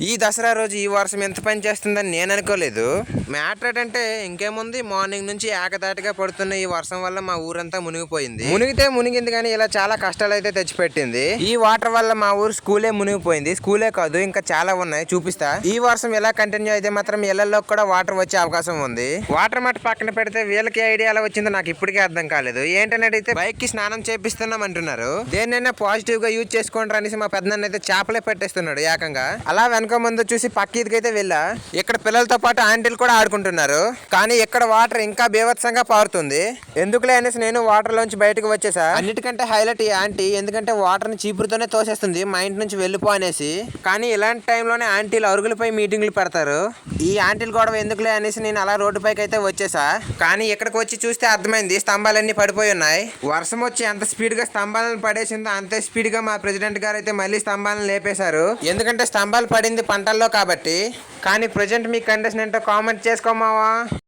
ఈ దసరా రోజు ఈ వర్షం ఎంత పని చేస్తుందని నేను అనుకోలేదు. మ్యాటర్ ఏంటంటే ఇంకేముంది, మార్నింగ్ నుంచి ఏకదాటిగా పడుతున్న ఈ వర్షం వల్ల మా ఊరంతా మునిగిపోయింది. మునిగింది కానీ ఇలా చాలా కష్టాలు అయితే తెచ్చిపెట్టింది. ఈ వాటర్ వల్ల మా ఊరు స్కూలే మునిగిపోయింది. స్కూలే కాదు, ఇంకా చాలా ఉన్నాయి, చూపిస్తా. ఈ వర్షం ఎలా కంటిన్యూ అయితే మాత్రం ఇళ్లలో కూడా వాటర్ వచ్చే అవకాశం ఉంది. వాటర్ మట్టి పక్కన పెడితే వీళ్ళకి ఐడియా ఎలా వచ్చిందో నాకు ఇప్పటికే అర్థం కాలేదు. ఏంటంటే అయితే బైక్ కి స్నానం చేపిస్తున్నాం అంటున్నారు. దేన్నైనా పాజిటివ్ గా యూజ్ చేసుకోండి అనేసి మా పెద్దనాన్న అయితే చేపలే పెట్టేస్తున్నాడు ఏకంగా. అలా వెనక ముందు చూసి పక్క ఈదికైతే వెళ్ళా. ఇక్కడ పిల్లలతో పాటు ఆంటీలు కూడా ఆడుకుంటున్నారు. కానీ ఇక్కడ వాటర్ ఇంకా బీభత్సంగా పారుతుంది. ఎందుకులే అనేసి నేను వాటర్ లోంచి బయటకు వచ్చేసా. అన్నిటికంటే హైలైట్ ఈ ఆంటీ, ఎందుకంటే వాటర్ ని చీపురుతోనే తోసేస్తుంది మా ఇంటి నుంచి వెళ్ళిపో అనేసి. కానీ ఇలాంటి టైంలోనే ఆంటీలు అరుగులపై మీటింగ్లు పెడతారు. ఈ ఆంటీలు గొడవ ఎందుకులే అనేసి నేను అలా రోడ్డు పైకి అయితే వచ్చేసా. కానీ ఇక్కడికి వచ్చి చూస్తే అర్థమైంది, స్తంభాలన్నీ పడిపోయి ఉన్నాయి. వర్షం వచ్చి ఎంత స్పీడ్ గా స్తంభాలను పడేసిందో అంతే స్పీడ్ గా మా ప్రెసిడెంట్ గారు అయితే మళ్ళీ స్తంభాలను లేపేశారు. ఎందుకంటే స్తంభాలు పడింది పంటల్లో కాబట్టి. కానీ ప్రెజెంట్ మీ కండిషన్ ఏంటో కామెంట్ చేసుకోమావా.